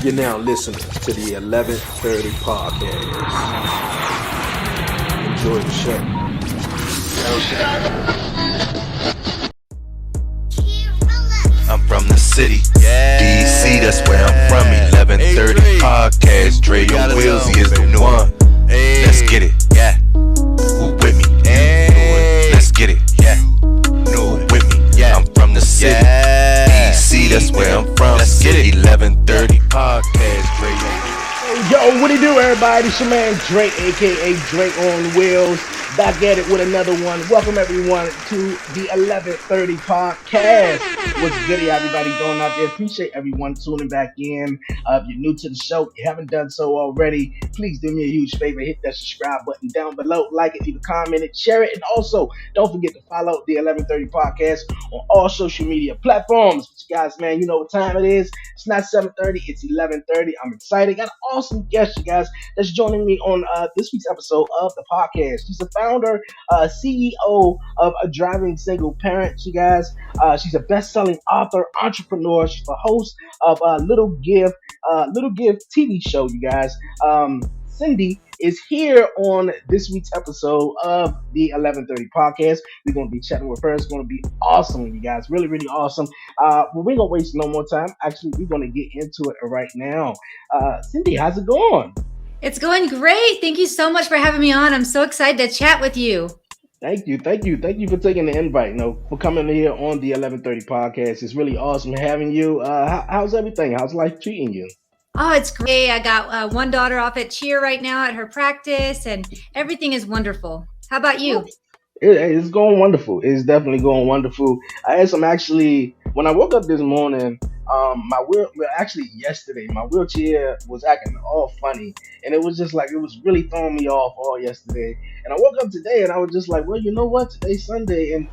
You're now listening to the 1130 podcast. Enjoy the show. I'm from the city, DC, that's where I'm from. 1130 podcast, Dre and Willsy is the one. Let's get it, yeah. Who with me? Let's get it, yeah. Who with me? I'm from the city, DC, that's where I'm from. Let's get it. 1130 podcast, Dre and Willsy. Yo, what it do, everybody? It's your man Drake, aka Drake on Wheels, back at it with another one. Welcome everyone to the 1130 podcast. What's good, everybody doing out there? Appreciate everyone tuning back in. If you're new to the show, if you haven't done so already, please do me a huge favor. Hit that subscribe button down below. Like it, leave a comment, and share it. And also, don't forget to follow the 1130 podcast on all social media platforms. But you guys, man, you know what time it is. It's not 7:30, it's 11:30. I'm excited. Got an awesome guest, you guys, that's joining me on this week's episode of the podcast. She's the founder, CEO of A Driving Single Parent, you guys. She's a best-selling author, entrepreneur. She's the host of Little Give TV show, you guys. Cindy is here on this week's episode of the 1130 podcast. We're going to be chatting with her. It's going to be awesome, you guys. Really, really awesome. But we're going to waste no more time. Actually, we're going to get into it right now. Cindy, how's it going? It's going great. Thank you so much for having me on. I'm so excited to chat with you. Thank you for taking the invite, for coming here on the 1130 podcast. It's really awesome having you. How's everything? How's life treating you? Oh, it's great. I got one daughter off at cheer right now at her practice, and everything is wonderful. How about you? It's going wonderful. It's definitely going wonderful. I had some when I woke up this morning, yesterday, my wheelchair was acting all funny, and it was just like, it was really throwing me off all yesterday. And I woke up today and I was just like, well, you know what? Today's Sunday and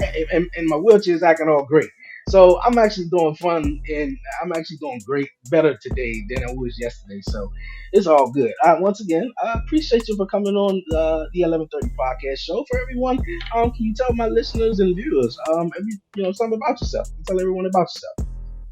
my wheelchair is acting all great. So I'm actually doing fun, and I'm actually doing great, better today than I was yesterday. So it's all good. Once again, I appreciate you for coming on the 1130 podcast show. For everyone, can you tell my listeners and viewers, something about yourself? Tell everyone about yourself.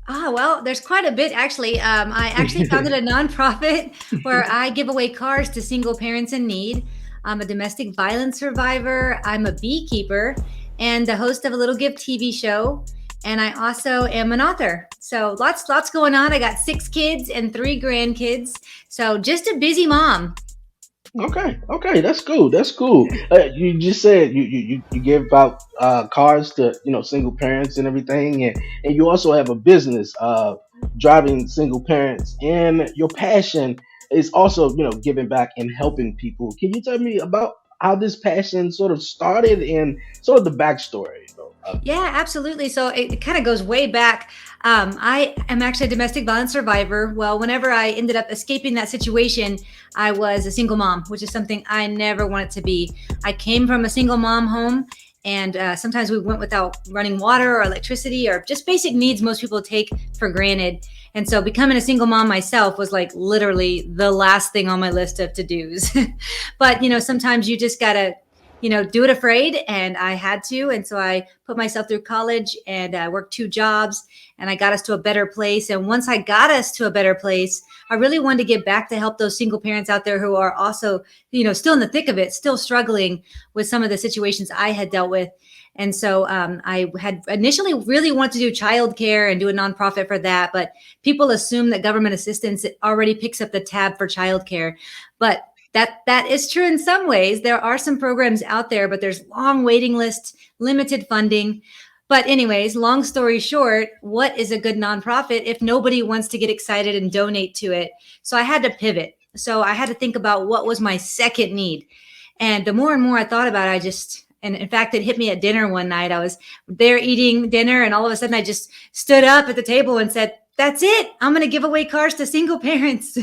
Well, there's quite a bit, actually. I actually founded a nonprofit where I give away cars to single parents in need. I'm a domestic violence survivor. I'm a beekeeper and the host of a Little Give TV show. And I also am an author. So lots going on. I got 6 kids and 3 grandkids. So just a busy mom. Okay, that's cool. You just said you give out cars to single parents and everything, and you also have a business driving single parents, and your passion is also giving back and helping people. Can you tell me about how this passion sort of started and sort of the backstory? Yeah, absolutely. So it kind of goes way back. I am actually a domestic violence survivor. Well, whenever I ended up escaping that situation, I was a single mom, which is something I never wanted to be. I came from a single mom home, and sometimes we went without running water or electricity or just basic needs most people take for granted. And so becoming a single mom myself was like literally the last thing on my list of to-dos. But, sometimes you just got to do it afraid, and I had to. And so I put myself through college and I worked 2 jobs, and I got us to a better place. And once I got us to a better place, I really wanted to give back to help those single parents out there who are also, still in the thick of it, still struggling with some of the situations I had dealt with. And so I had initially really wanted to do childcare and do a nonprofit for that. But people assume that government assistance already picks up the tab for childcare. But that is true in some ways. There are some programs out there, but there's long waiting lists, limited funding. But anyways, long story short, what is a good nonprofit if nobody wants to get excited and donate to it? So I had to pivot. So I had to think about what was my second need. And the more and more I thought about it, and in fact, it hit me at dinner one night. I was there eating dinner, and all of a sudden I just stood up at the table and said, that's it. I'm going to give away cars to single parents.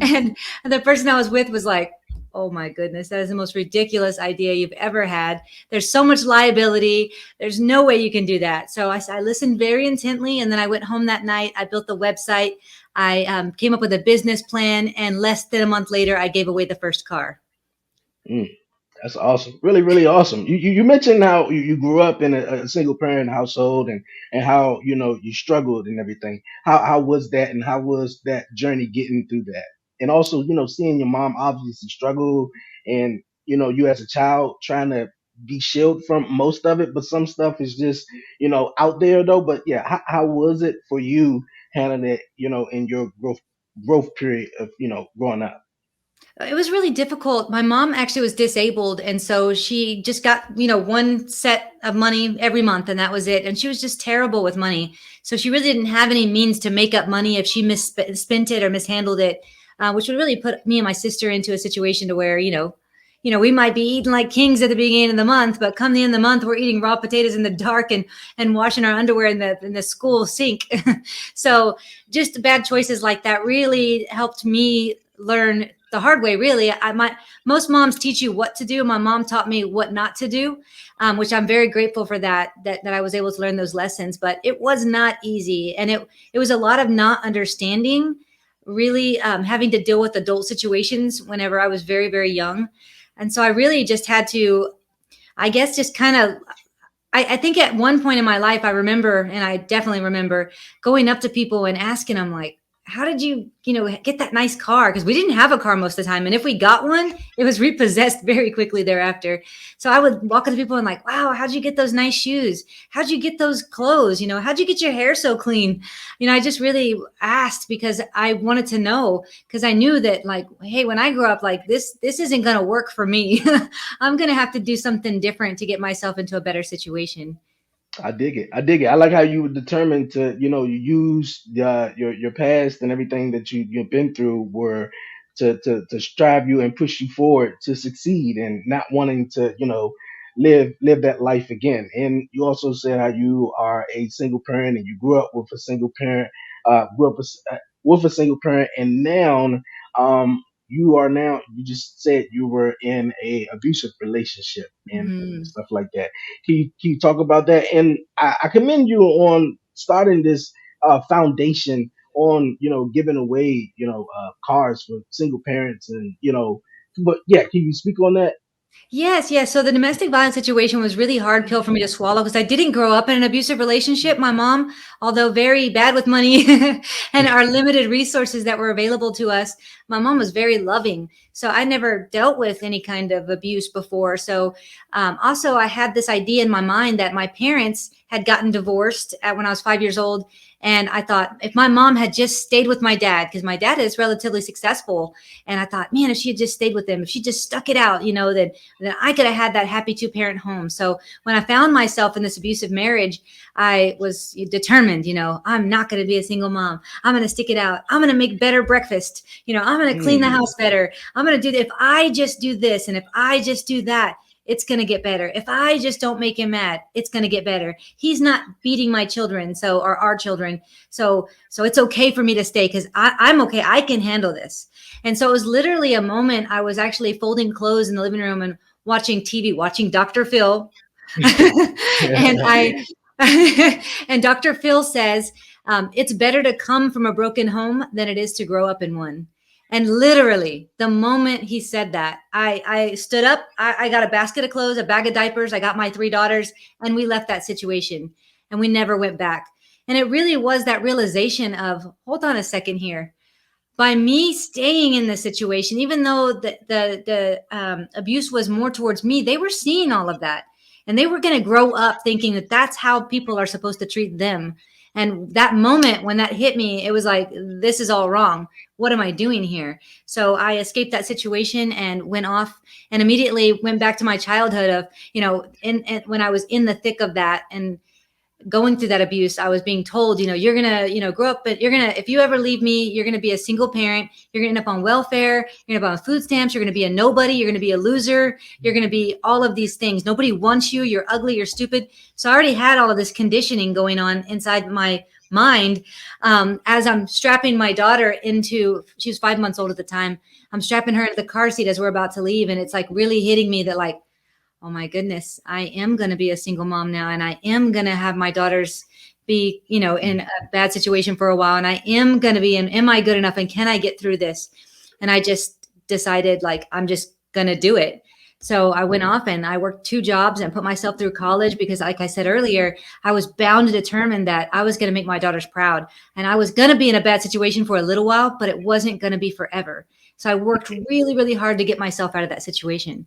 And the person I was with was like, oh my goodness, that is the most ridiculous idea you've ever had. There's so much liability. There's no way you can do that. So I listened very intently. And then I went home that night. I built the website. I came up with a business plan. And less than a month later, I gave away the first car. That's awesome. Really, really awesome. You mentioned how you grew up in a single parent household, and how you struggled and everything. How was that, and how was that journey getting through that? And also, seeing your mom obviously struggle, and you as a child trying to be shielded from most of it, but some stuff is just out there though. But yeah, how was it for you handling it, in your growth period of growing up? It was really difficult. My mom actually was disabled, and so she just got, one set of money every month, and that was it. And she was just terrible with money. So she really didn't have any means to make up money if she misspent it or mishandled it, which would really put me and my sister into a situation to where, we might be eating like kings at the beginning of the month, but come the end of the month, we're eating raw potatoes in the dark and washing our underwear in the school sink. So just bad choices like that really helped me learn the hard way. Really, most moms teach you what to do. My mom taught me what not to do, which I'm very grateful for that I was able to learn those lessons. But it was not easy, and it was a lot of not understanding. Really, having to deal with adult situations whenever I was very, very young, and so I really just had to, I guess, just kind of. I think at one point in my life, I remember, and I definitely remember going up to people and asking them, like, how did you, get that nice car? Because we didn't have a car most of the time. And if we got one, it was repossessed very quickly thereafter. So I would walk up to people and like, wow, how'd you get those nice shoes? How'd you get those clothes? How'd you get your hair so clean? I just really asked because I wanted to know, because I knew that, like, hey, when I grow up, like this isn't going to work for me. I'm going to have to do something different to get myself into a better situation. I dig it. I dig it. I like how you were determined to, you use your past and everything that you've been through were to strive you and push you forward to succeed, and not wanting to, live that life again. And you also said how you are a single parent and you grew up with a single parent, grew up with a single parent, and now you just said you were in a abusive relationship and Mhm. stuff like that. Can you talk about that? And I commend you on starting this foundation on giving away cars for single parents, and but yeah, can you speak on that? Yes, yes. So the domestic violence situation was really hard pill for me to swallow because I didn't grow up in an abusive relationship. My mom, although very bad with money and our limited resources that were available to us, my mom was very loving. So I never dealt with any kind of abuse before. So also, I had this idea in my mind that my parents had gotten divorced when I was 5 years old. And I thought if my mom had just stayed with my dad, because my dad is relatively successful, and I thought, man, if she had just stayed with him, if she just stuck it out, then I could have had that happy two-parent home. So when I found myself in this abusive marriage, I was determined, I'm not going to be a single mom. I'm going to stick it out. I'm going to make better breakfast. I'm going to clean the Mm, house better. I'm going to do, if I just do this and if I just do that, it's going to get better. If I just don't make him mad, it's going to get better. He's not beating my children, or our children. So it's okay for me to stay because I'm okay. I can handle this. And so it was literally a moment I was actually folding clothes in the living room and watching TV, watching Dr. Phil. And I and Dr. Phil says, it's better to come from a broken home than it is to grow up in one. And literally, the moment he said that, I stood up, I got a basket of clothes, a bag of diapers, I got my three daughters, and we left that situation and we never went back. And it really was that realization of, hold on a second here, by me staying in the situation, even though the abuse was more towards me, they were seeing all of that, and they were going to grow up thinking that that's how people are supposed to treat them. And that moment when that hit me, it was like, this is all wrong. What am I doing here? So I escaped that situation and went off, and immediately went back to my childhood of, in when I was in the thick of that and going through that abuse, I was being told, you're going to, grow up, but if you ever leave me, you're going to be a single parent. You're going to end up on welfare. You're going to be on food stamps. You're going to be a nobody. You're going to be a loser. You're going to be all of these things. Nobody wants you. You're ugly. You're stupid. So I already had all of this conditioning going on inside my mind. As I'm strapping my daughter she was 5 months old at the time. I'm strapping her into the car seat as we're about to leave. And it's like really hitting me that, like, oh my goodness, I am going to be a single mom now. And I am going to have my daughters be, in a bad situation for a while. And I am going to be in, am I good enough? And can I get through this? And I just decided, like, I'm just going to do it. So I went off and I worked 2 jobs and put myself through college because, like I said earlier, I was bound to determine that I was going to make my daughters proud. And I was going to be in a bad situation for a little while, but it wasn't going to be forever. So I worked really, really hard to get myself out of that situation.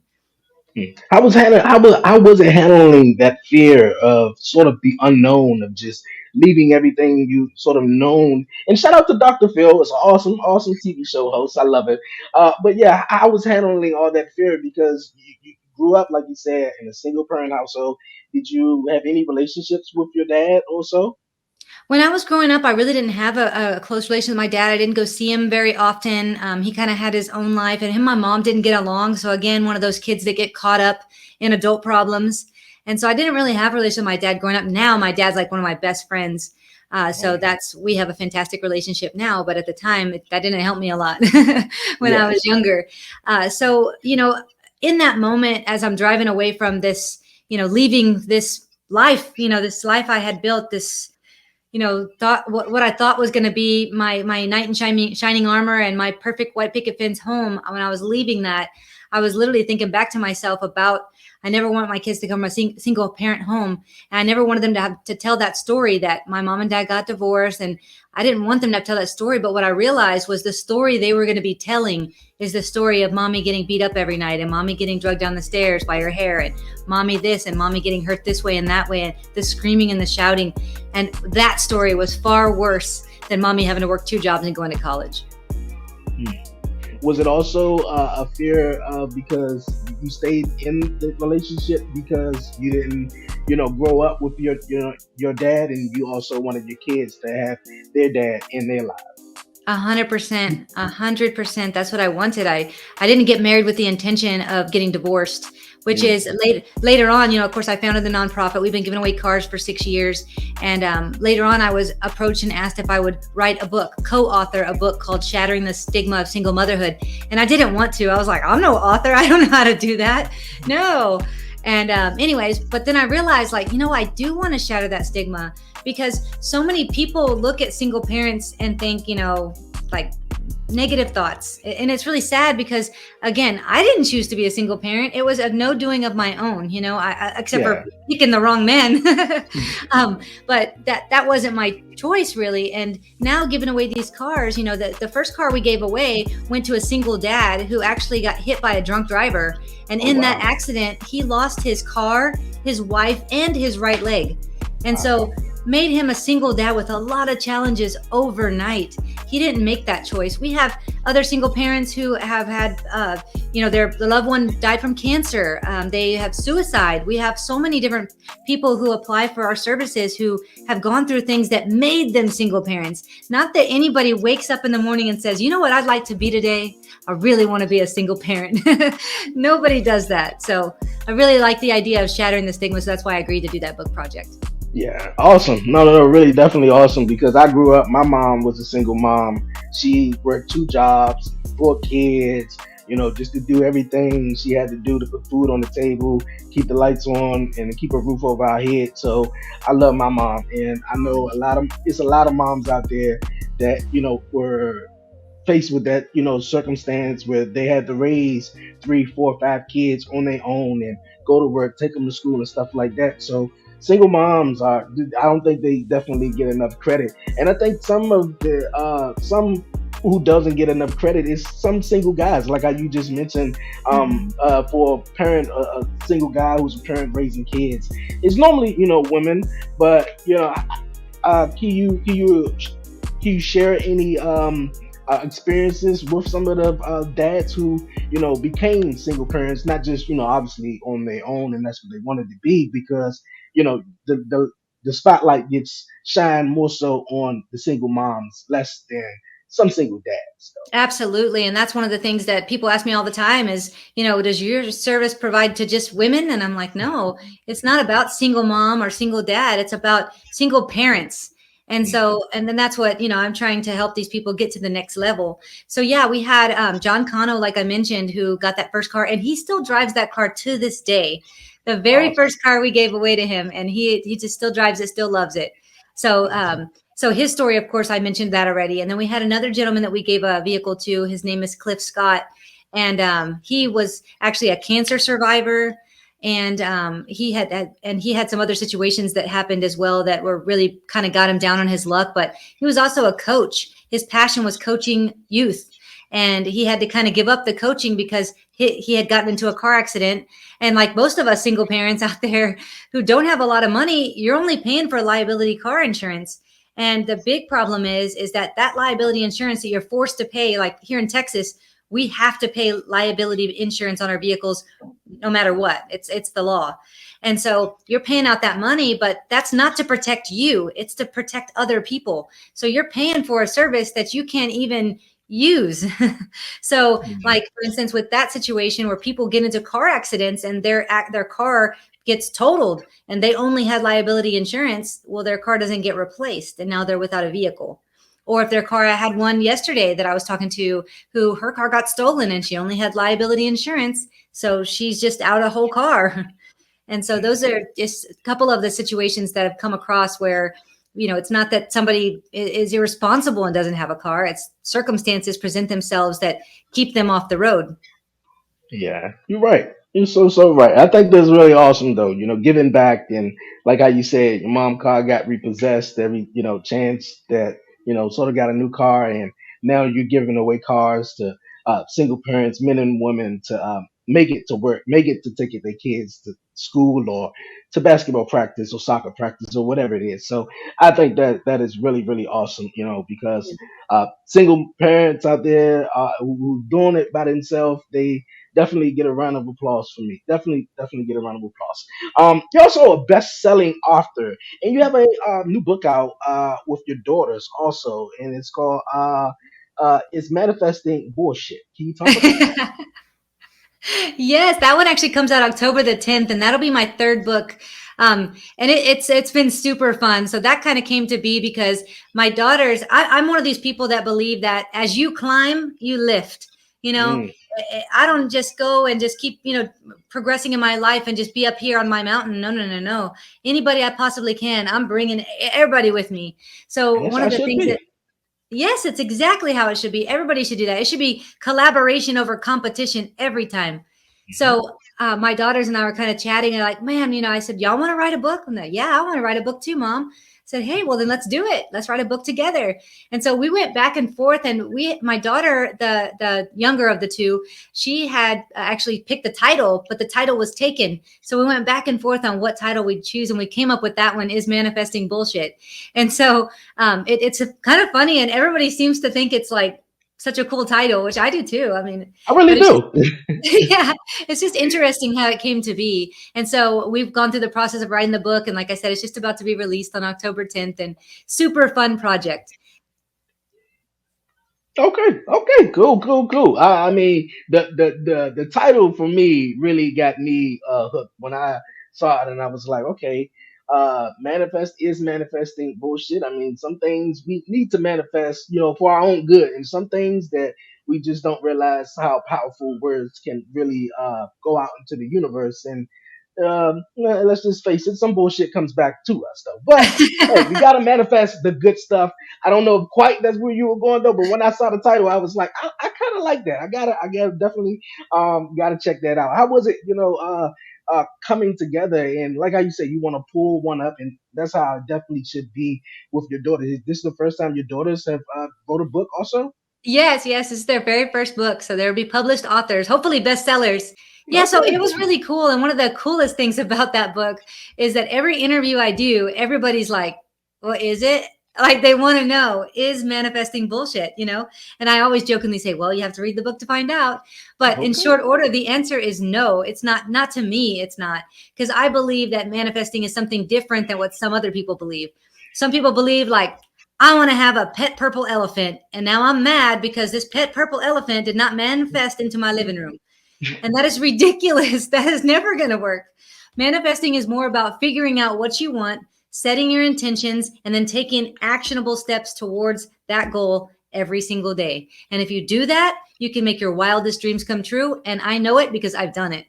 How was it handling that fear of sort of the unknown of just leaving everything you sort of known? And shout out to Dr. Phil, it's an awesome TV show host. I love it. But yeah, I was handling all that fear because you grew up, like you said, in a single parent household. Did you have any relationships with your dad also? When I was growing up, I really didn't have a close relation with my dad. I didn't go see him very often. He kind of had his own life, and him and my mom didn't get along. So again, one of those kids that get caught up in adult problems. And so I didn't really have a relation with my dad growing up. Now my dad's like one of my best friends. So that's we have a fantastic relationship now. But at the time, that didn't help me a lot when I Yeah. was younger. So in that moment, as I'm driving away from this, leaving this life, this life I had built, this thought what I thought was going to be my knight in shining armor and my perfect white picket fence home. When I was leaving that, I was literally thinking back to myself about I never want my kids to come from a single parent home, and I never wanted them to have to tell that story that my mom and dad got divorced, and I didn't want them to tell that story. But what I realized was the story they were going to be telling is the story of mommy getting beat up every night and mommy getting drugged down the stairs by her hair and mommy this and mommy getting hurt this way and that way and the screaming and the shouting. And that story was far worse than mommy having to work 2 jobs and going to college. Was it also a fear because you stayed in the relationship because you didn't, grow up with your dad, and you also wanted your kids to have their dad in their life? 100%, 100%. That's what I wanted. I didn't get married with the intention of getting divorced, which is later on. Of course, I founded the nonprofit. We've been giving away cars for 6 years, and later on, I was approached and asked if I would write a book, co-author a book called "Shattering the Stigma of Single Motherhood," and I didn't want to. I was like, I'm no author. I don't know how to do that. No. And anyways, but then I realized, like, I do want to shatter that stigma because so many people look at single parents and think, like negative thoughts. And it's really sad because, again, I didn't choose to be a single parent. It was a no doing of my own, except Yeah. for picking the wrong men. But that wasn't my choice, really. And now giving away these cars, the first car we gave away went to a single dad who actually got hit by a drunk driver. And Oh, in wow. that accident, he lost his car, his wife, and his right leg. And so made him a single dad with a lot of challenges overnight. He didn't make that choice. We have other single parents who have had, their loved one died from cancer. They have suicide. We have so many different people who apply for our services who have gone through things that made them single parents. Not that anybody wakes up in the morning and says, you know what I'd like to be today? I really want to be a single parent. Nobody does that. So I really like the idea of shattering the stigma. So that's why I agreed to do that book project. Yeah, awesome. No, no, no, really, definitely awesome because I grew up. My mom was a single mom. She worked 2 jobs, 4 kids. Just to do everything she had to do to put food on the table, keep the lights on, and to keep a roof over our head. So I love my mom, and I know it's a lot of moms out there that were faced with that circumstance where they had to raise 3 4 5 kids on their own and go to work, take them to school and stuff like that. So single moms are, I don't think they definitely get enough credit. And I think some who doesn't get enough credit is some single guys, like how you just mentioned. Mhm. For a single guy who's a parent raising kids, it's normally women. But can you share any experiences with some of the dads who became single parents, not just obviously on their own, and that's what they wanted to be, because the spotlight gets shined more so on the single moms, less than some single dads. Absolutely. And that's one of the things that people ask me all the time is, does your service provide to just women? And I'm like, no, it's not about single mom or single dad. It's about single parents. And so, and then that's what, I'm trying to help these people get to the next level. So yeah, we had John Cano, like I mentioned, who got that first car and he still drives that car to this day. The very Awesome. first car we gave away to him, and he just still drives it, still loves it. So, so his story, of course, I mentioned that already. And then we had another gentleman that we gave a vehicle to. His name is Cliff Scott. And he was actually a cancer survivor. And he had some other situations that happened as well that were really kind of got him down on his luck. But he was also a coach. His passion was coaching youth, and he had to kind of give up the coaching because he had gotten into a car accident. And like most of us single parents out there who don't have a lot of money, you're only paying for liability car insurance. And the big problem is that liability insurance that you're forced to pay, like here in Texas, we have to pay liability insurance on our vehicles no matter what. It's the law. And so you're paying out that money, but that's not to protect you. It's to protect other people. So you're paying for a service that you can't even use. So like, for instance, with that situation where people get into car accidents and their car gets totaled and they only had liability insurance, well, their car doesn't get replaced and now they're without a vehicle. Or if their car, I had one yesterday that I was talking to who her car got stolen and she only had liability insurance. So she's just out a whole car. And so those are just a couple of the situations that have come across where, it's not that somebody is irresponsible and doesn't have a car. It's circumstances present themselves that keep them off the road. Yeah, you're right. You're so right. I think that's really awesome though. Giving back, and like how you said, your mom car got repossessed every chance that sort of got a new car, and now you're giving away cars to single parents, men and women, to make it to work, make it to take their kids to school or to basketball practice or soccer practice or whatever it is. So I think that is really really awesome. Because single parents out there who doing it by themselves, they definitely get a round of applause from me. Definitely get a round of applause. You're also a best-selling author, and you have a new book out with your daughters also, and it's called "Is Manifesting Bullshit." Can you talk about that? Yes, that one actually comes out October the 10th, and that'll be my third book. And it's been super fun. So that kind of came to be because my daughters, I'm one of these people that believe that as you climb, you lift. You know, Mm, I don't just go and just keep, progressing in my life and just be up here on my mountain. No, no, no, no. Anybody I possibly can, I'm bringing everybody with me. So and that's one how of it the should things that be. Yes, it's exactly how it should be. Everybody should do that. It should be collaboration over competition every time. So my daughters and I were kind of chatting and like, man, I said, y'all want to write a book? And they're, yeah, I want to write a book too, Mom. I said, hey, well then let's do it. Let's write a book together. And so we went back and forth, and my daughter, the younger of the two, she had actually picked the title, but the title was taken. So we went back and forth on what title we'd choose, and we came up with that one, Is Manifesting Bullshit. And so it's kind of funny, and everybody seems to think it's like such a cool title, which I do too. I mean, I really but it's just do. yeah, it's just interesting how it came to be. And so we've gone through the process of writing the book, and like I said, it's just about to be released on October 10th, and super fun project. Okay, cool. I mean, the title for me really got me hooked when I saw it, and I was like, okay, manifest is manifesting bullshit. I mean, some things we need to manifest, for our own good, and some things that we just don't realize how powerful words can really go out into the universe. And let's just face it, some bullshit comes back to us though. But hey, we gotta manifest the good stuff. I don't know if quite that's where you were going though, but when I saw the title, I was like, I kind of like that. I gotta definitely gotta check that out. How was it, coming together? And like how you say, you want to pull one up, and that's how it definitely should be with your daughter. Is this the first time your daughters have wrote a book also? Yes, this is their very first book. So there'll be published authors, hopefully bestsellers. Yeah, so it Okay. was really cool. And one of the coolest things about that book is that every interview I do, everybody's like, well, is it? Like they want to know, is manifesting bullshit, And I always jokingly say, well, you have to read the book to find out. But in Okay. short order, the answer is no. It's not to me. It's not, because I believe that manifesting is something different than what some other people believe. Some people believe like, I want to have a pet purple elephant. And now I'm mad because this pet purple elephant did not manifest into my living room. And that is ridiculous. That is never going to work. Manifesting is more about figuring out what you want, setting your intentions, and then taking actionable steps towards that goal every single day. And if you do that, you can make your wildest dreams come true. And I know it because I've done it.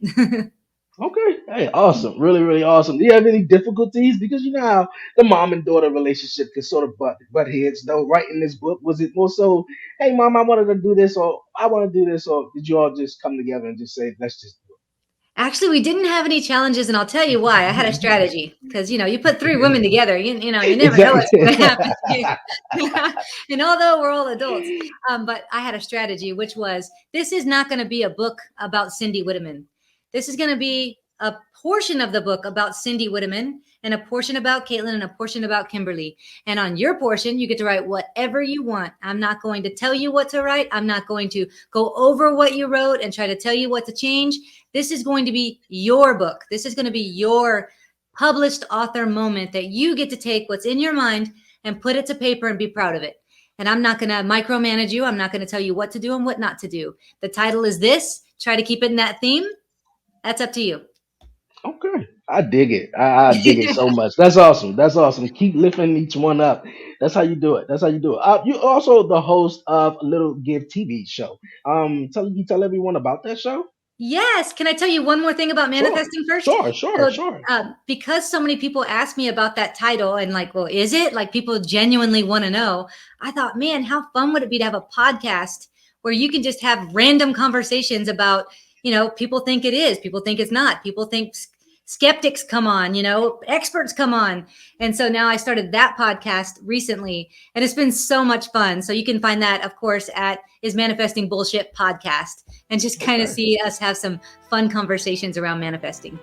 Okay. Hey, awesome. Really, really awesome. Do you have any difficulties? Because you know how the mom and daughter relationship can sort of butt heads though. Writing this book, was it more so, hey mom, I wanted to do this, or I want to do this, or did you all just come together and just say, let's just do Actually, we didn't have any challenges, and I'll tell you why. I had a it? strategy because you put three women together, you never know Exactly. what's going to happen. And although we're all adults, but I had a strategy, which was this is not going to be a book about Cindy Witteman. This is going to be a portion of the book about Cindy Witteman, and a portion about Caitlin, and a portion about Kimberly. And on your portion, you get to write whatever you want. I'm not going to tell you what to write. I'm not going to go over what you wrote and try to tell you what to change. This is going to be your book. This is going to be your published author moment that you get to take what's in your mind and put it to paper and be proud of it. And I'm not going to micromanage you. I'm not going to tell you what to do and what not to do. The title is this. Try to keep it in that theme. That's up to you. Okay. I dig it. I dig it so much. That's awesome. That's awesome. Keep lifting each one up. That's how you do it. That's how you do it. You also the host of a Little Give TV show. Tell everyone about that show. Yes. Can I tell you one more thing about Sure. manifesting first? Sure. Sure. So, Sure. because so many people ask me about that title and like, well, is it like people genuinely want to know? I thought, man, how fun would it be to have a podcast where you can just have random conversations about, people think it is, people think it's not, people think skeptics come on, experts come on. And so now I started that podcast recently, and it's been so much fun. So you can find that, of course, at Is Manifesting Bullshit Podcast, and just kind of Okay. see us have some fun conversations around manifesting.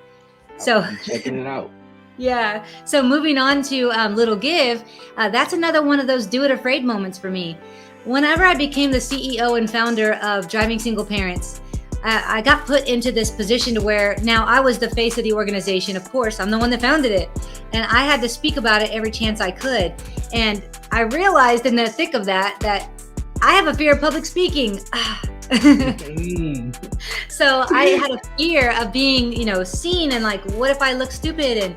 I'll So, be checking it out. yeah. So moving on to Little Give, that's another one of those do it afraid moments for me. Whenever I became the CEO and founder of Driving Single Parents, I got put into this position to where now I was the face of the organization. Of course, I'm the one that founded it, and I had to speak about it every chance I could. And I realized in the thick of that I have a fear of public speaking. Mm. So I had a fear of being, seen, and like, what if I look stupid? And,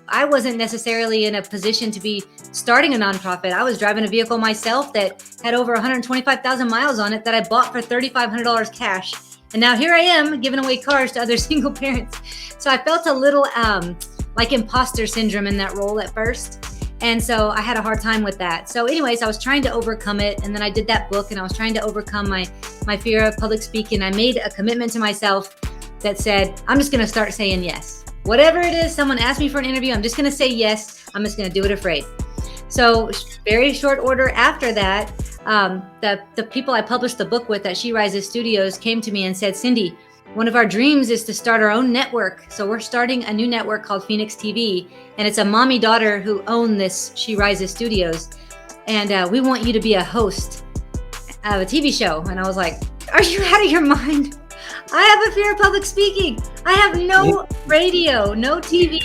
I wasn't necessarily in a position to be starting a nonprofit. I was driving a vehicle myself that had over 125,000 miles on it that I bought for $3,500 cash. And now here I am giving away cars to other single parents. So I felt a little like imposter syndrome in that role at first. And so I had a hard time with that. So anyways, I was trying to overcome it. And then I did that book, and I was trying to overcome my fear of public speaking. I made a commitment to myself that said, I'm just going to start saying yes. Whatever it is, someone asked me for an interview, I'm just going to say yes. I'm just going to do it afraid. So very short order after that, the people I published the book with at She Rises Studios came to me and said, Cindy, one of our dreams is to start our own network. So we're starting a new network called Phoenix TV, and it's a mommy-daughter who own this She Rises Studios. And we want you to be a host of a TV show. And I was like, are you out of your mind? I have a fear of public speaking. I have no radio, no TV,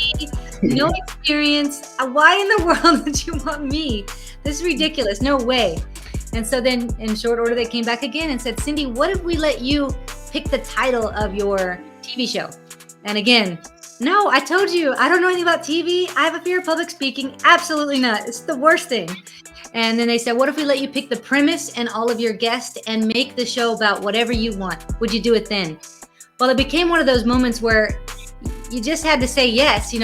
no experience. Why in the world would you want me? This is ridiculous. No way. And so then in short order, they came back again and said, Cindy, what if we let you pick the title of your TV show? And again, no, I told you, I don't know anything about TV. I have a fear of public speaking. Absolutely not. It's the worst thing. And then they said, what if we let you pick the premise and all of your guests and make the show about whatever you want? Would you do it then? Well, it became one of those moments where you just had to say yes,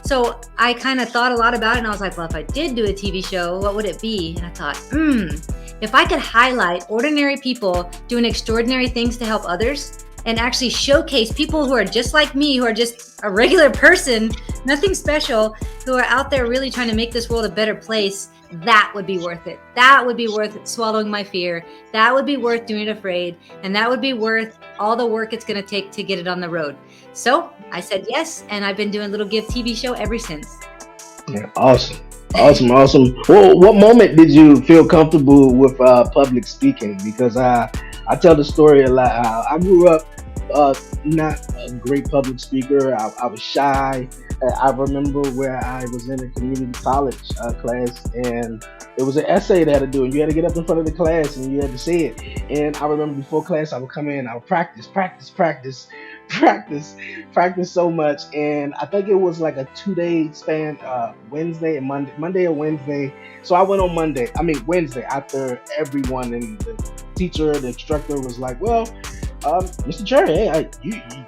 So I kind of thought a lot about it, and I was like, well, if I did do a TV show, what would it be? And I thought, if I could highlight ordinary people doing extraordinary things to help others, and actually showcase people who are just like me, who are just a regular person, nothing special, who are out there really trying to make this world a better place, that would be worth it. That would be worth swallowing my fear. That would be worth doing it afraid. And that would be worth all the work it's going to take to get it on the road. So I said yes, and I've been doing Little Give TV show ever since. Yeah, awesome. Awesome. Well, what moment did you feel comfortable with public speaking? Because I tell the story a lot. I grew up not a great public speaker. I was shy. I remember where I was in a community college class, and it was an essay that I had to do, and you had to get up in front of the class and you had to say it. And I remember before class, I would come in, I would practice so much. And I think it was like a 2 day span, Wednesday and Monday or Wednesday. So I went on Wednesday after everyone, and the teacher, the instructor was like, well, Mr. Cherry, hey,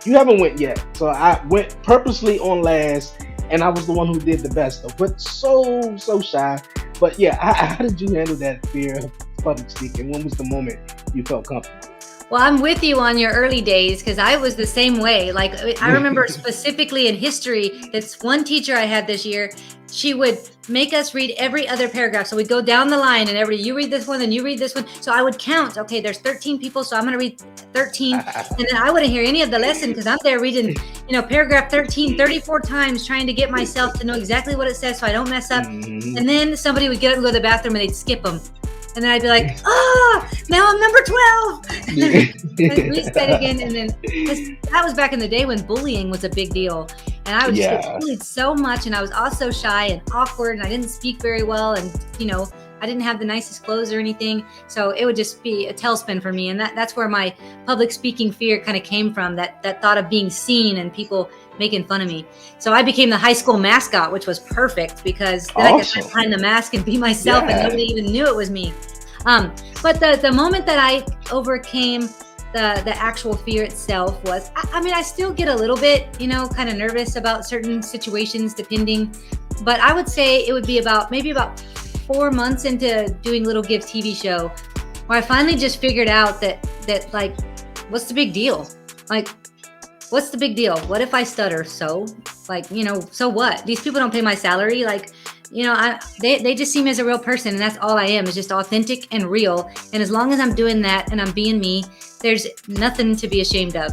you haven't went yet, so I went purposely on last, and I was the one who did the best though, but so shy. But yeah, how did you handle that fear of public speaking? When was the moment you felt comfortable? Well, I'm with you on your early days because I was the same way. Like, I remember specifically in history, this one teacher I had this year, she would make us read every other paragraph. So we'd go down the line and you read this one, then you read this one. So I would count, okay, there's 13 people, so I'm going to read 13. And then I wouldn't hear any of the lesson because I'm there reading, paragraph 13, 34 times trying to get myself to know exactly what it says so I don't mess up. Mhm. And then somebody would get up and go to the bathroom and they'd skip them. And then I'd be like, now I'm number 12. And then reset again. And then that was back in the day when bullying was a big deal. And I would just get bullied so much. And I was also shy and awkward. And I didn't speak very well. And, I didn't have the nicest clothes or anything. So it would just be a tailspin for me. And that's where my public speaking fear kind of came from, that thought of being seen and people making fun of me. So I became the high school mascot, which was perfect because then I could hide behind the mask and be myself and nobody even knew it was me. But the moment that I overcame the actual fear itself was, I still get a little bit, kind of nervous about certain situations depending, but I would say it would be maybe about 4 months into doing Little Give TV show where I finally just figured out that like, what's the big deal? Like, what's the big deal? What if I stutter? So so what? These people don't pay my salary. Like, they just see me as a real person, and that's all I am, is just authentic and real. And as long as I'm doing that and I'm being me, there's nothing to be ashamed of.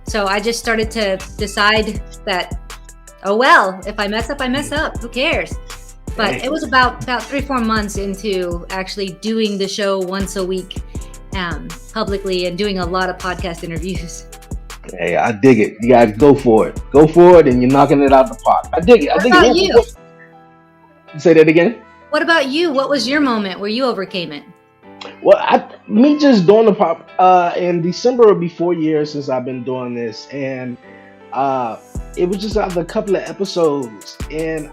So I just started to decide that, oh, well, if I mess up, I mess up. Who cares? But it was about 3-4 months into actually doing the show once a week, publicly, and doing a lot of podcast interviews. Hey, I dig it. You guys go for it. Go for it, and you're knocking it out the park. I dig it. What about you? Say that again. What about you? What was your moment where you overcame it? Well, me just doing the pop. In December it'll be 4 years since I've been doing this, and it was just after a couple of episodes, and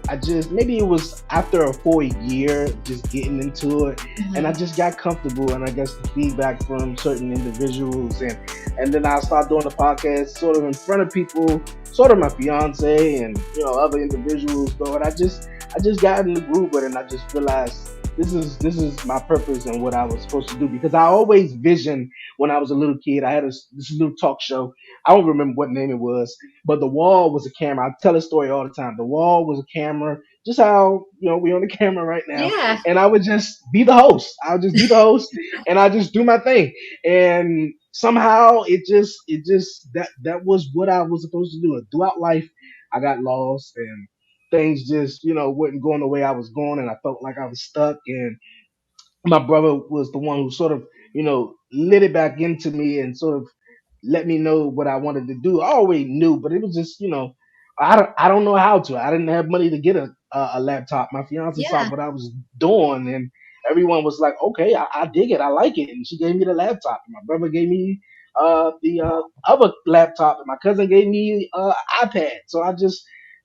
maybe it was after a 4 year just getting into it, and I just got comfortable, and I guess the feedback from certain individuals, and then I started doing the podcast sort of in front of people, sort of my fiance and other individuals, though, and I just got in the groove with it, and I just realized this is my purpose and what I was supposed to do, because I always visioned when I was a little kid. I had this little talk show. I don't remember what name it was, but the wall was a camera. I tell this story all the time. The wall was a camera, just how we're on the camera right now, Yeah. and I would just be the host. I'll just be the host, and I just do my thing. And somehow it just that was what I was supposed to do. Throughout life, I got lost, and things just wasn't going the way I was going, and I felt like I was stuck. And my brother was the one who sort of lit it back into me and sort of let me know what I wanted to do. I always knew, but it was just I don't know how to. I didn't have money to get a laptop. My fiance saw Yeah. what I was doing, and everyone was like, "Okay, I dig it. I like it." And she gave me the laptop. And my brother gave me the other laptop, and my cousin gave me iPad. So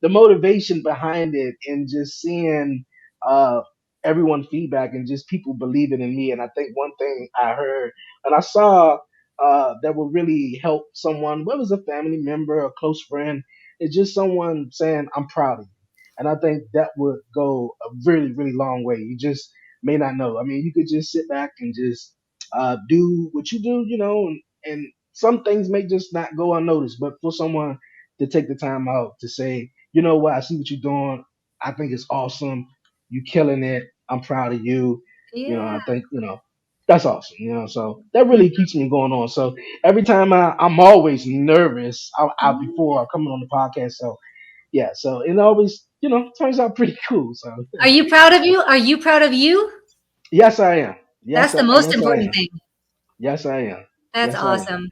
the motivation behind it, and just seeing uh everyone feedback and just people believing in me. And I think one thing I heard and I saw that would really help someone, whether it's a family member, a close friend, it's just someone saying, "I'm proud of you." And I think that would go a really, really long way. You just may not know. I mean, you could just sit back and just do what you do, and some things may just not go unnoticed. But for someone to take the time out to say, "You know what, I see what you're doing. I think it's awesome. You killing it. I'm proud of you." Yeah. I think, that's awesome. So that really keeps me going on. So every time I'm always nervous out before coming on the podcast. So yeah, so it always, turns out pretty cool. So Are you proud of you? Are you proud of you? yes, I am. That's Yes, the most yes, I important am. thing. Yes, I am. That's Yes, I am. awesome.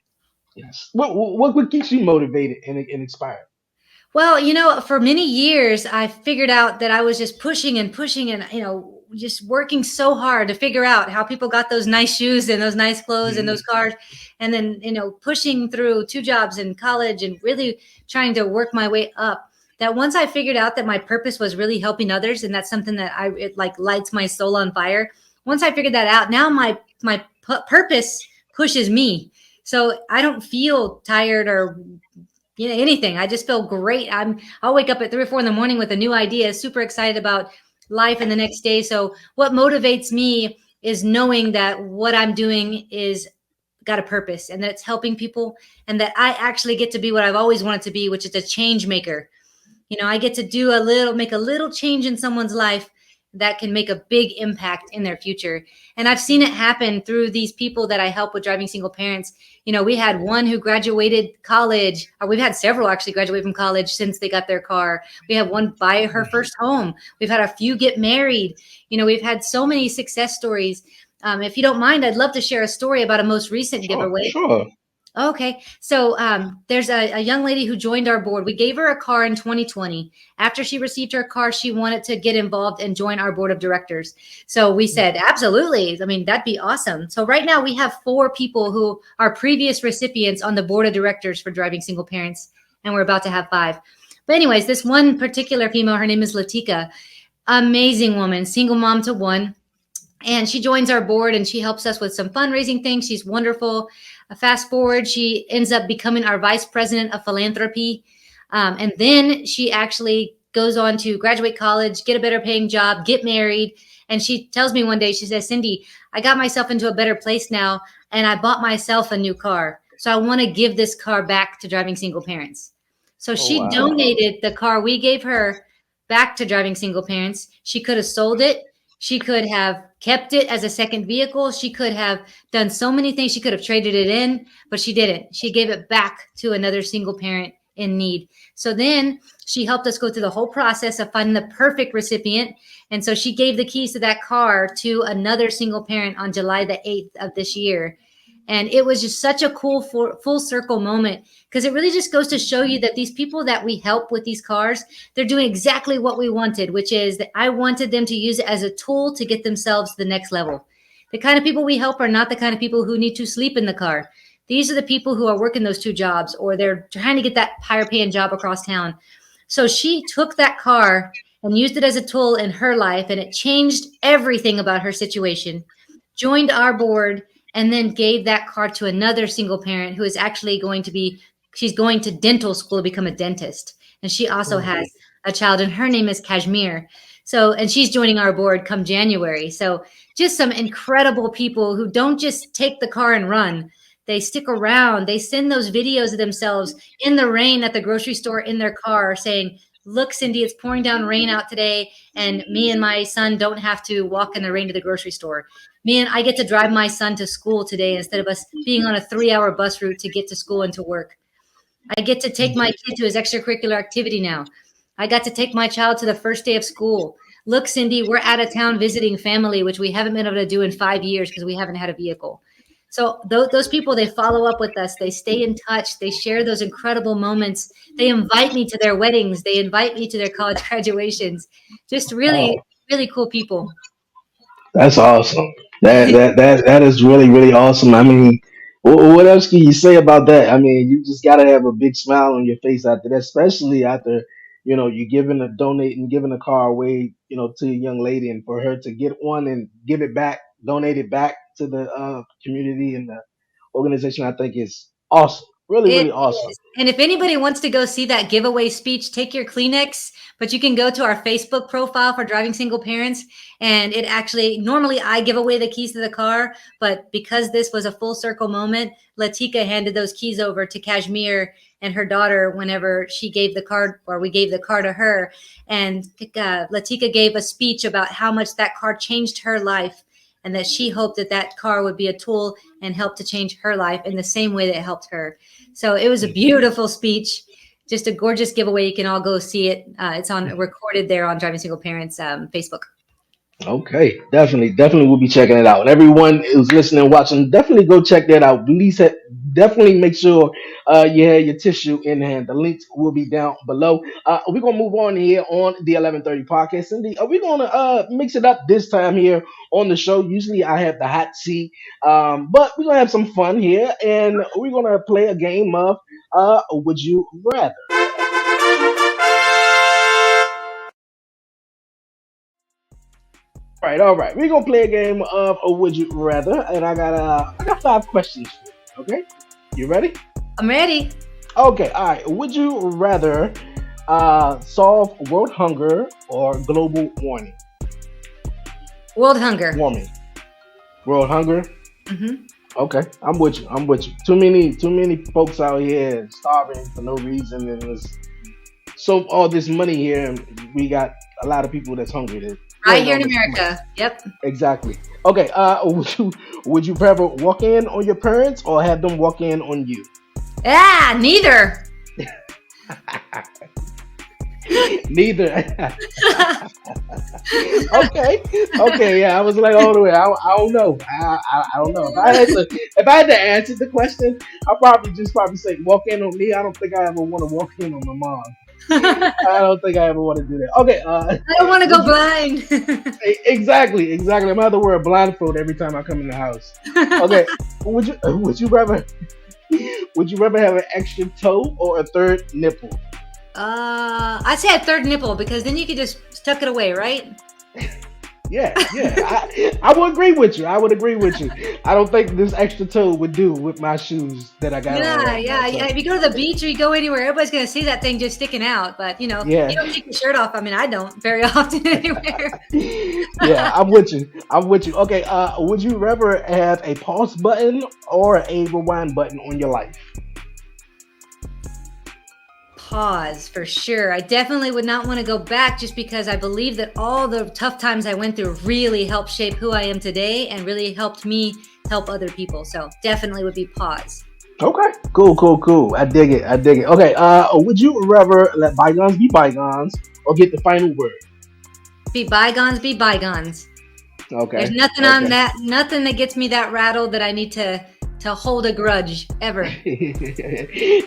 Yes. What keeps you motivated and inspired? Well, for many years, I figured out that I was just pushing and pushing and, just working so hard to figure out how people got those nice shoes and those nice clothes and those cars. And then, pushing through 2 jobs in college and really trying to work my way up. That once I figured out that my purpose was really helping others, and that's something that it like lights my soul on fire. Once I figured that out, now my purpose pushes me. So I don't feel tired or anything. I just feel great. I'll wake up at 3 or 4 in the morning with a new idea, super excited about life in the next day. So what motivates me is knowing that what I'm doing is got a purpose and that it's helping people and that I actually get to be what I've always wanted to be, which is a change maker. I get to make a little change in someone's life that can make a big impact in their future. And I've seen it happen through these people that I help with driving single parents. We had one who graduated college, or we've had several actually graduate from college since they got their car. We have one buy her first home. We've had a few get married. We've had so many success stories. If you don't mind, I'd love to share a story about a most recent Sure, giveaway. sure. Okay. So there's a young lady who joined our board. We gave her a car in 2020. After she received her car, she wanted to get involved and join our board of directors. So we said, absolutely. I mean, that'd be awesome. So right now we have 4 people who are previous recipients on the board of directors for driving single parents, and we're about to have 5. But anyways, this one particular female, her name is Latika, amazing woman, single mom to 1. And she joins our board and she helps us with some fundraising things. She's wonderful. Fast forward, she ends up becoming our vice president of philanthropy. And then she actually goes on to graduate college, get a better paying job, get married. And she tells me one day, she says, Cindy, I got myself into a better place now and I bought myself a new car. So I want to give this car back to driving single parents. So Oh she wow. donated the car we gave her back to driving single parents. She could have sold it. She could have kept it as a second vehicle. She could have done so many things. She could have traded it in, but she didn't. She gave it back to another single parent in need. So then she helped us go through the whole process of finding the perfect recipient. And so she gave the keys to that car to another single parent on July the 8th of this year. And it was just such a cool full circle moment because it really just goes to show you that these people that we help with these cars, they're doing exactly what we wanted, which is that I wanted them to use it as a tool to get themselves to the next level. The kind of people we help are not the kind of people who need to sleep in the car. These are the people who are working those 2 jobs or they're trying to get that higher paying job across town. So she took that car and used it as a tool in her life and it changed everything about her situation, joined our board, and then gave that car to another single parent who is actually she's going to dental school to become a dentist. And she also has a child and her name is Kashmir. So, and she's joining our board come January. So just some incredible people who don't just take the car and run. They stick around. They send those videos of themselves in the rain at the grocery store in their car saying, look, Cindy, it's pouring down rain out today. And me and my son don't have to walk in the rain to the grocery store. I get to drive my son to school today instead of us being on a 3-hour bus route to get to school and to work. I get to take my kid to his extracurricular activity now. I got to take my child to the first day of school. Look, Cindy, we're out of town visiting family, which we haven't been able to do in 5 years because we haven't had a vehicle. So those people, they follow up with us. They stay in touch. They share those incredible moments. They invite me to their weddings. They invite me to their college graduations. Just really, Wow. really cool people. That's awesome. That is really really awesome. I mean, what else can you say about that? I mean, you just gotta have a big smile on your face after that, especially after you giving a car away, to a young lady, and for her to get one and give it back, donate it back to the community and the organization. I think is awesome. Really It really awesome. is. And if anybody wants to go see that giveaway speech, take your Kleenex, but you can go to our Facebook profile for driving single parents. And it actually, normally I give away the keys to the car, but because this was a full circle moment, Latika handed those keys over to Kashmir and her daughter whenever she gave the card or we gave the car to her. And Latika gave a speech about how much that car changed her life and that she hoped that that car would be a tool and help to change her life in the same way that it helped her. So it was a beautiful speech, just a gorgeous giveaway. You can all go see it. It's on recorded there on Driving Single Parents Facebook. Okay, definitely, we'll be checking it out. And everyone who's listening, watching, definitely go check that out. Definitely make sure you have your tissue in hand. The links will be down below. We're gonna move on here on the 11:30 podcast. Cindy, are we gonna mix it up this time here on the show? Usually, I have the hot seat, but we're gonna have some fun here, and we're gonna play a game of Would You Rather. All right. We're gonna play a game of Would You Rather, and I got 5 questions for you. Okay. You ready? I'm ready. Okay, all right. Would you rather solve world hunger or global warming? World hunger. Warming. World hunger. Hmm. Okay, I'm with you. I'm with you. Too many folks out here starving for no reason, and there's so all this money here, and we got a lot of people that's hungry. That Right really here don't in make sense. America. Yep. Exactly. Okay. Would you prefer walk in on your parents or have them walk in on you? Ah, neither. Neither. Okay. Okay. Yeah, I was like all the way. I don't know. I don't know. If I had to answer the question, I'll probably say walk in on me. I don't think I ever want to walk in on my mom. I I don't think I ever want to do that. Okay. don't want to Would go you blind. exactly? I'm gonna have to wear a blindfold every time I come in the house. Okay. Would you rather have an extra toe or a third nipple? I'd say a third nipple because then you could just tuck it away, right? Yeah. I would agree with you. I would agree with you. I don't think this extra toe would do with my shoes that I got on Yeah, right now. yeah, yeah. So If you go to the beach or you go anywhere, everybody's gonna see that thing just sticking out. But you yeah, don't take your shirt off. I mean, I don't very often anywhere. yeah. I'm with you. I'm with you. Okay. Would you rather have a pause button or a rewind button on your life? Pause for sure. I definitely would not want to go back just because I believe that all the tough times I went through really helped shape who I am today and really helped me help other people. So definitely would be pause. Okay. Cool. I dig it. Okay. Would you rather let bygones be bygones or get the final word? Be bygones, be bygones. There's Okay. nothing on Okay. that, nothing that gets me that rattled that I need to hold a grudge ever.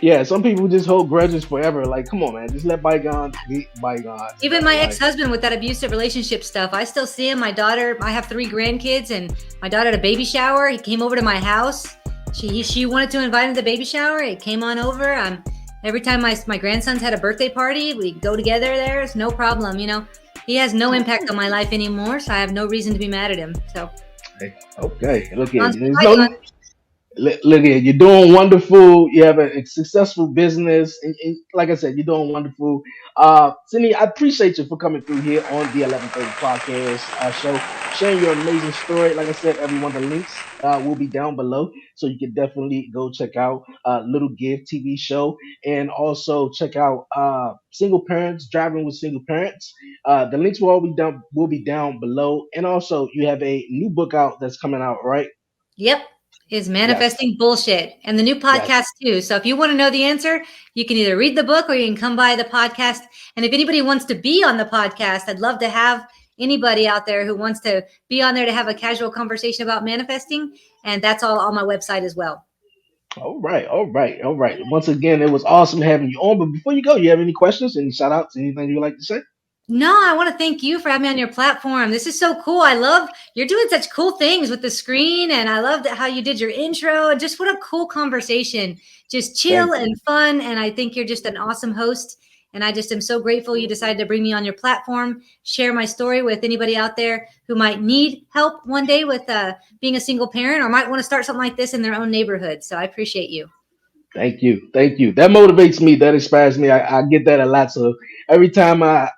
Yeah, some people just hold grudges forever. Like, come on, man, just let bygones be bygones, Even man. my Like, ex-husband with that abusive relationship stuff, I still see him. My daughter, I have 3 grandkids, and my daughter had a baby shower. He came over to my house. She wanted to invite him to the baby shower. He came on over. Every time my grandsons had a birthday party, we go together there. It's no problem. He has no impact on my life anymore, so I have no reason to be mad at him. So, okay, look here. bygones be There's no bygones. look here, you're doing wonderful. You have a successful business, and like I said, you're doing wonderful. Cindy, I appreciate you for coming through here on the 11:30 podcast show, sharing your amazing story. Like I said, everyone, the links will be down below, so you can definitely go check out Little Give TV show, and also check out Single Parents Driving with Single Parents. The links will all be down below, and also you have a new book out that's coming out, right? Yep, is Yes, manifesting bullshit, and the new podcast yes. too. So if you want to know the answer, you can either read the book or you can come by the podcast. And if anybody wants to be on the podcast, I'd love to have anybody out there who wants to be on there to have a casual conversation about manifesting. And that's all on my website as well. All right. Once again, it was awesome having you on. But before you go, you have any questions, any shout outs, anything you would like to say? No, I want to thank you for having me on your platform. This is so cool. I love you're doing such cool things with the screen, and I love how you did your intro. And just what a cool conversation, just chill Thank you. and fun. And I think you're just an awesome host. And I just am so grateful you decided to bring me on your platform, share my story with anybody out there who might need help one day with being a single parent or might want to start something like this in their own neighborhood. So I appreciate you. Thank you. That motivates me. That inspires me. I get that a lot. So every time I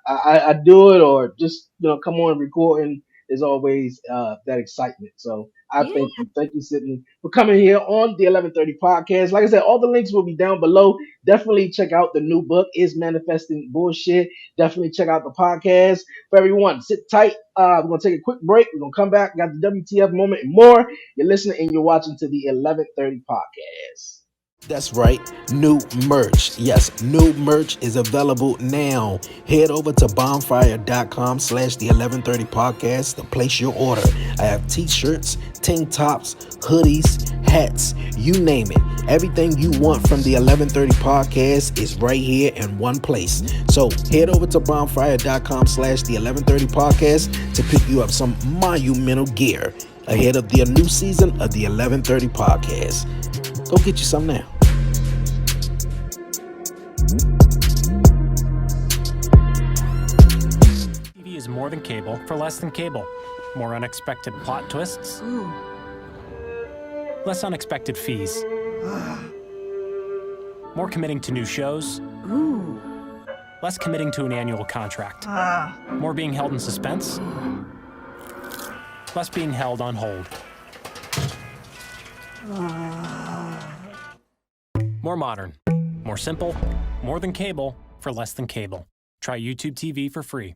do it or just come on recording, there's always that excitement. So I Yeah. thank you, Sydney, for coming here on the 11:30 podcast. Like I said, all the links will be down below. Definitely check out the new book, Is Manifesting Bullshit. Definitely check out the podcast. For everyone, sit tight. We're gonna take a quick break. We're gonna come back. Got the WTF moment and more. You're listening and you're watching to the 11:30 podcast. That's right, new merch. Yes, new merch is available now. Head over to bonfire.com/the 11:30 podcast to place your order. I have t-shirts, tank tops, hoodies, hats, you name it. Everything you want from the 11:30 podcast is right here in one place. So head over to bonfire.com/the 11:30 podcast to pick you up some monumental gear ahead of the new season of the 11:30 podcast. Go get you some now. TV is more than cable for less than cable. More unexpected plot twists, Ooh. less unexpected fees. More committing to new shows. Ooh. Less committing to an annual contract. More being held in suspense. Less being held on hold. More modern. More simple. More than cable for less than cable. Try YouTube TV for free.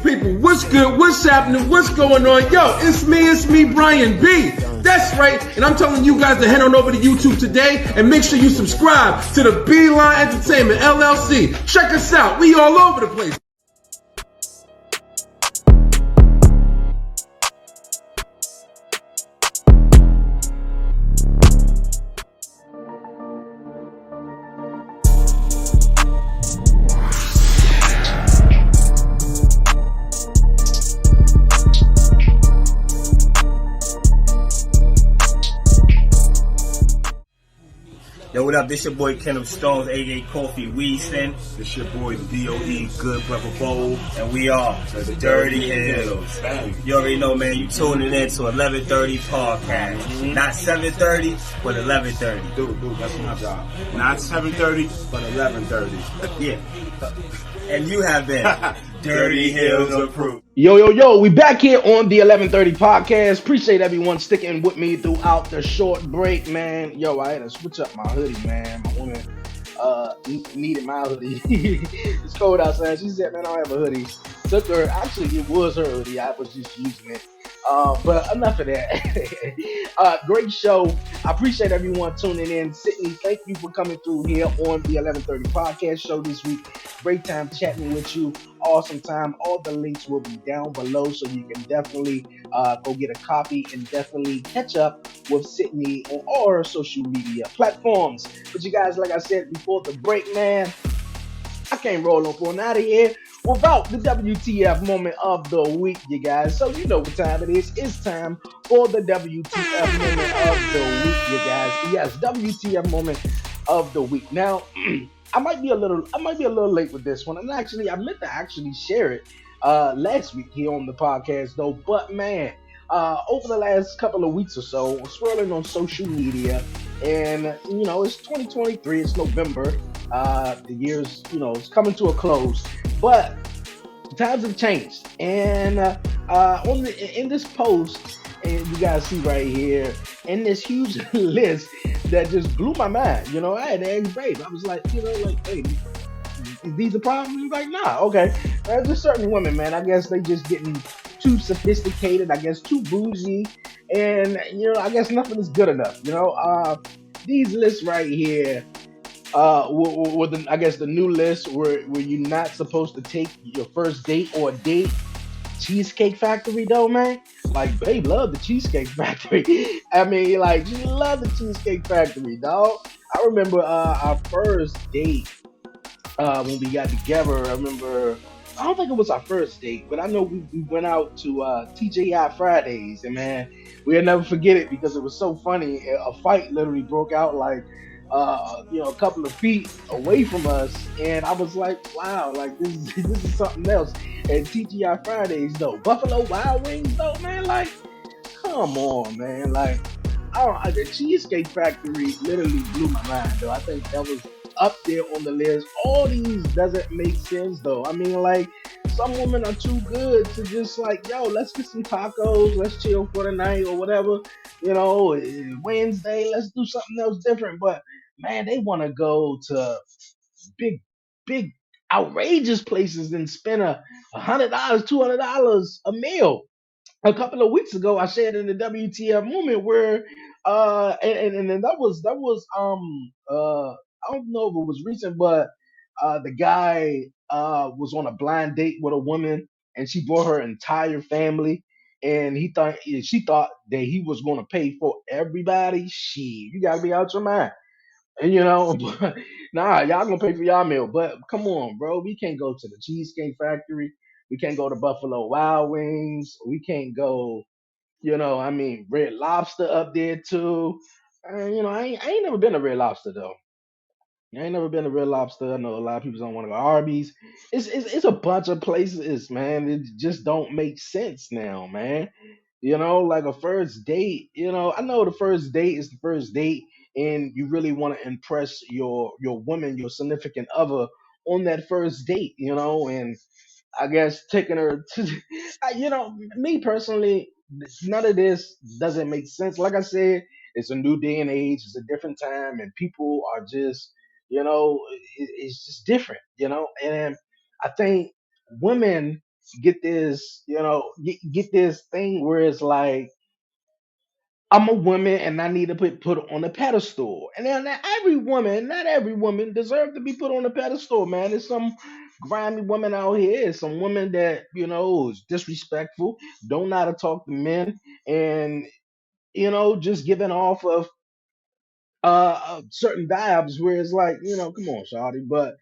People, what's good? What's happening? What's going on? Yo, it's me, Brian B. That's right, and I'm telling you guys to head on over to YouTube today and make sure you subscribe to the Beeline Entertainment LLC. Check us out. We all over the place. Yo, what up? This your boy Kendall Stones, aka Coffee Weaston. This your boy D.O.E. Good Brother Bowl. And we are the Dirty Hills. You already know, man, you tuning in to 11:30 podcast. Not 7:30, but 11:30. Dude, that's my job. Not 7:30, but 11:30. Yeah. And you have been Dirty Hills approved. Yo, we back here on the 11:30 podcast. Appreciate everyone sticking with me throughout the short break, man. Yo, I had to switch up my hoodie, man. My woman needed my hoodie. It's cold outside. She said, man, I don't have a hoodie. Took her, actually it was her hoodie. I was just using it. But enough of that. Great show. I appreciate everyone tuning in. Sydney, thank you for coming through here on the 11:30 podcast show this week. Great time chatting with you. Awesome time. All the links will be down below, so you can definitely go get a copy and definitely catch up with Sydney on all her social media platforms. But you guys, like I said before the break, man, I can't roll up on out of here without the WTF moment of the week, you guys. So you know what time it is. It's time for the WTF moment of the week, you guys. Yes, WTF moment of the week. Now, I might be a little late with this one, and actually, I meant to actually share it last week here on the podcast, though. But man, over the last couple of weeks or so, swirling on social media, and you know, it's 2023, it's November. The year's, it's coming to a close, but times have changed. And in this post, and you guys see right here, in this huge list that just blew my mind. I had to ask Babe. I was like, hey, these are problems? He's like, nah, okay. There's just certain women, man. I guess they just getting too sophisticated. I guess too bougie, and I guess nothing is good enough. These lists right here. I guess the new list where you're not supposed to take your first date or a date. Cheesecake Factory, though, man. Like, Babe loved the Cheesecake Factory. I mean, like, she loved the Cheesecake Factory, dog. I remember our first date when we got together. I don't think it was our first date, but I know we went out to TJI Fridays, and man, we'll never forget it because it was so funny. A fight literally broke out like a couple of feet away from us, and I was like, wow, like this is something else. And TGI Fridays though, Buffalo Wild Wings though, man, like, come on, man, like, the Cheesecake Factory literally blew my mind though. I think that was up there on the list. All these doesn't make sense though. I mean, like, some women are too good to just like, yo, let's get some tacos, let's chill for the night or whatever. Wednesday, let's do something else different. But man, they want to go to big, outrageous places and spend $100, $200 a meal. a couple of weeks ago I shared in the WTF movement where and that was I don't know if it was recent, but the guy was on a blind date with a woman and she brought her entire family and she thought that he was going to pay for everybody. Shit, you gotta be out your mind. And but, nah, y'all gonna pay for y'all meal. But come on, bro, we can't go to the Cheesecake Factory. We can't go to Buffalo Wild Wings. We can't go, I mean, Red Lobster up there too. I ain't never been to Red Lobster though. I ain't never been to Red Lobster. I know a lot of people don't want to go to Arby's. It's a bunch of places, man. It just don't make sense now, man. Like a first date. I know the first date is the first date, and you really want to impress your woman, your significant other, on that first date. And I guess taking her to, me personally, none of this doesn't make sense. Like I said, it's a new day and age, it's a different time, and people are just, it's just different, and I think women get this, get this thing where it's like, I'm a woman and I need to put on a pedestal. And then not every woman deserves to be put on a pedestal, man. There's some grimy women out here, some women that, is disrespectful, don't know how to talk to men, and just giving off of certain vibes where it's like, come on, Shawty, but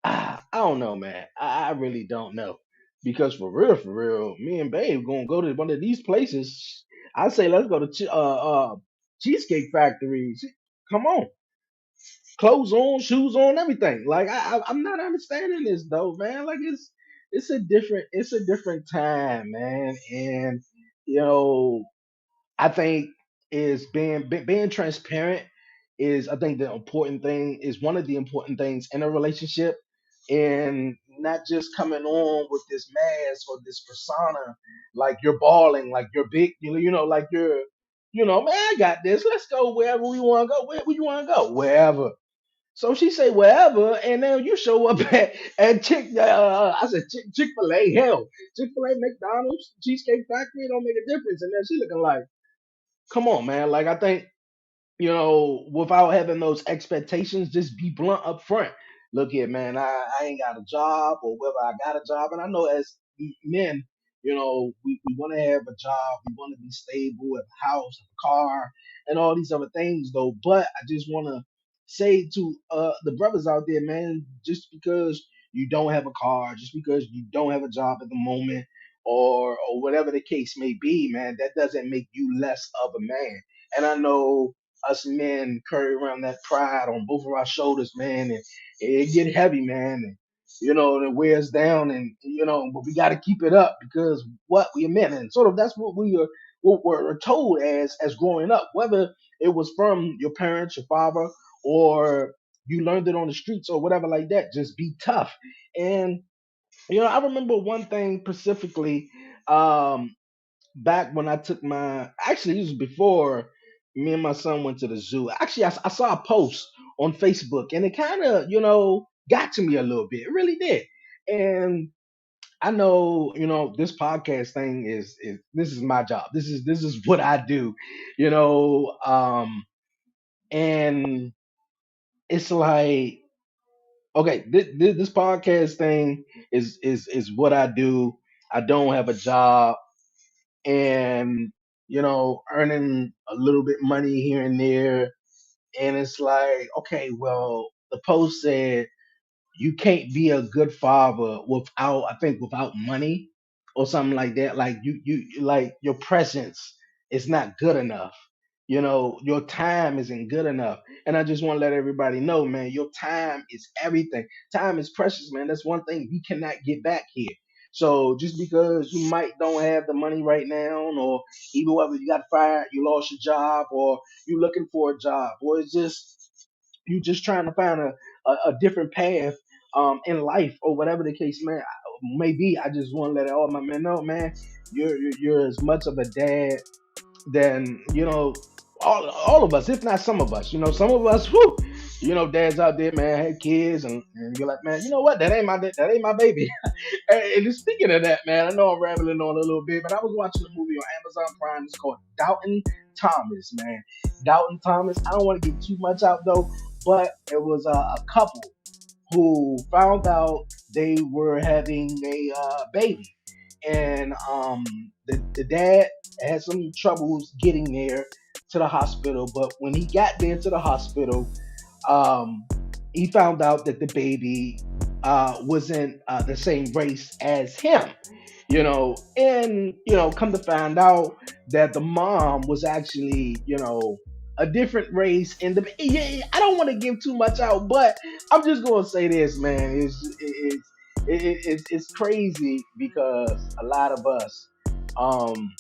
I don't know, man. I really don't know. Because for real, me and Babe gonna go to one of these places. I say let's go to Cheesecake Factory. Come on, clothes on, shoes on, everything. Like I'm not understanding this though, man. Like it's a different time, man. And you know I think is being transparent is, I think, the important thing, is one of the important things in a relationship, and not just coming on with this mask or this persona, like you're balling, like you're big, like you're, man, I got this. Let's go wherever we want to go. Where you want to go? Wherever. So she say wherever, and then you show up at I said Chick-fil-A, hell, Chick-fil-A, McDonald's, Cheesecake Factory, it don't make a difference. And then she looking like, come on, man. Like, I think, without having those expectations, just be blunt up front. Look here, man, I ain't got a job, or whether I got a job. And I know as men, we want to have a job, we want to be stable, have a house, have a car, and all these other things, though. But I just want to say to the brothers out there, man, just because you don't have a car, just because you don't have a job at the moment, or whatever the case may be, man, that doesn't make you less of a man. And I know us men carry around that pride on both of our shoulders, man, and it get heavy, man, and it wears down, and but we got to keep it up because what we are men, and sort of that's what we're told as growing up, whether it was from your parents, your father, or you learned it on the streets or whatever like that. Just be tough. And I remember one thing specifically. Back when I took actually, this was before me and my son went to the zoo. Actually, I saw a post on Facebook and it kind of, got to me a little bit. It really did. And I know, this podcast thing is this is my job. This is what I do, you know. And it's like, okay, this podcast thing is what I do. I don't have a job, and earning a little bit money here and there, and it's like, okay, well, the post said you can't be a good father without, I think, without money or something like that. Like you like your presence is not good enough. Your time isn't good enough. And I just want to let everybody know, man, your time is everything. Time is precious, man. That's one thing we cannot get back here. So just because you might don't have the money right now, or even whether you got fired, you lost your job, or you looking for a job, or it's just you just trying to find a different path in life, or whatever the case may be. I just want to let all my men know, man, you're as much of a dad than all of us, if not some of us. Some of us, whew, dads out there, man, had kids, and you're like, man, you know what? That ain't my baby. And just speaking of that, man, I know I'm rambling on a little bit, but I was watching a movie on Amazon Prime. It's called Doubting Thomas, man. Doubting Thomas. I don't want to get too much out though, but it was a couple who found out they were having a baby, and the dad had some troubles getting there to the hospital. But when he got there to the hospital, um, he found out that the baby wasn't the same race as him. And come to find out that the mom was actually, a different race. And yeah, I don't want to give too much out, but I'm just gonna say this, man. It's crazy because a lot of us, um,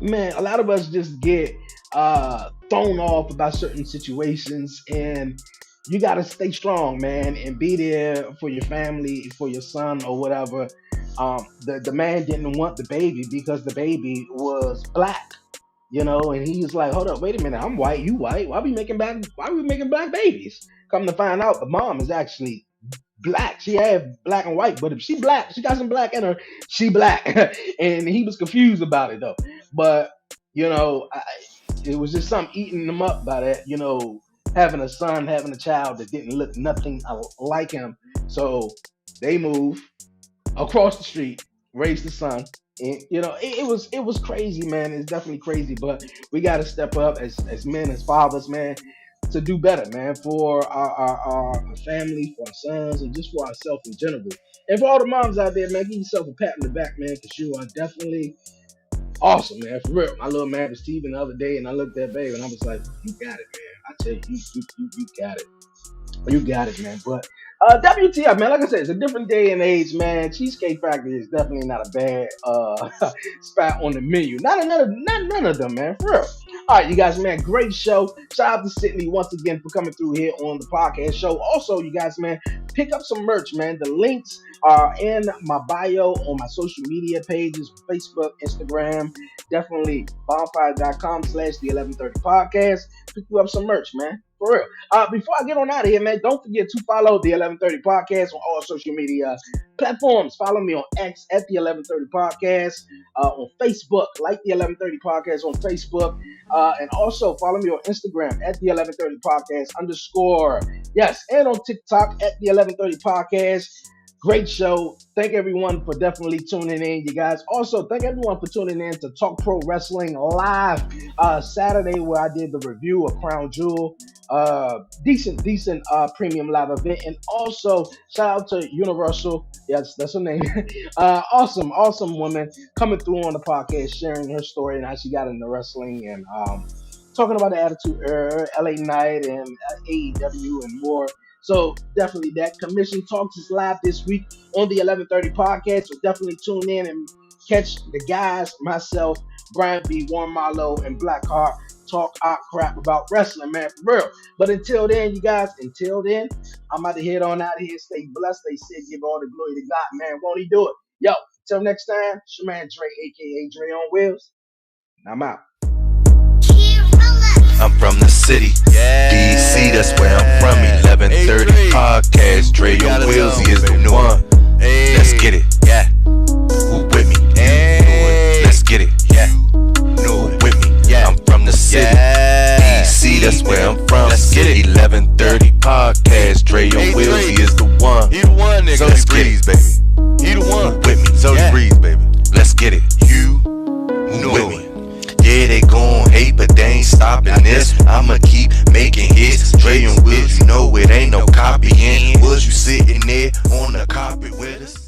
man, a lot of us just get thrown off about certain situations, and you got to stay strong, man, and be there for your family, for your son or whatever. The man didn't want the baby because the baby was black, and he was like, hold up, wait a minute, I'm white, you white, why we making black babies? Come to find out, the mom is actually black. She had black and white, but if she black, she got some black in her, she black. And he was confused about it though. But it was just something eating them up by that, having a child that didn't look nothing like him. So they moved across the street, raised the son. And it was crazy, man. It's definitely crazy, but we got to step up as men, as fathers, man, to do better, man, for our family, for our sons, and just for ourselves in general. And for all the moms out there, man, give yourself a pat in the back, man, because you are definitely awesome, man. For real. My little man was Steven the other day, and I looked at baby, and I was like, you got it, man. I tell you, you got it. You got it, man. But WTF, man, like I said, it's a different day and age, man. Cheesecake Factory is definitely not a bad spot on the menu. Not none of them, man. For real. All right, you guys, man, great show. Shout out to Sydney once again for coming through here on the podcast show. Also, you guys, man, pick up some merch, man. The links are in my bio on my social media pages, Facebook, Instagram. Definitely bonfire.com/the1130podcast. Pick you up some merch, man. For real. Before I get on out of here, man, don't forget to follow the 1130 Podcast on all social media platforms. Follow me on X at the 1130 Podcast, on Facebook, like the 1130 Podcast on Facebook, and also follow me on Instagram at the 1130 Podcast _ yes, and on TikTok at the 1130 Podcast. Great show. Thank everyone for definitely tuning in, you guys. Also, thank everyone for tuning in to Talk Pro Wrestling Live Saturday, where I did the review of Crown Jewel. Decent premium live event. And also, shout out to Universal. Yes, that's her name. Awesome woman coming through on the podcast, sharing her story and how she got into wrestling and talking about the Attitude Era, LA Knight, and AEW and more. So definitely that. Commission Talks is live this week on the 1130 Podcast. So definitely tune in and catch the guys, myself, Brian B, Warren Marlowe, and Blackheart talk our crap about wrestling, man, for real. But until then, you guys, I'm about to head on out of here. Stay blessed, stay safe, give all the glory to God, man. Won't he do it? Yo, until next time, it's your man Dre, a.k.a. Dre on Wheels. I'm out. I'm from the city, DC, that's where I'm from. 1130 Podcast, Dre on Wheels, he is the one. Let's get it, yeah. Who with me? Let's get it, yeah. Who with me? I'm from the city, DC, that's where I'm from. Let's get it. 1130 Podcast, Dre on Wheels, he is the one. He the one, nigga. So let's Breeze, baby. He the one. Who with me? So Breeze, baby. Let's get it. You with me? Yeah, they gon' hate, but they ain't stopping this. I'ma keep making hits. Dre and Wheels, you know it ain't no copying. Was you sitting there on the carpet with us?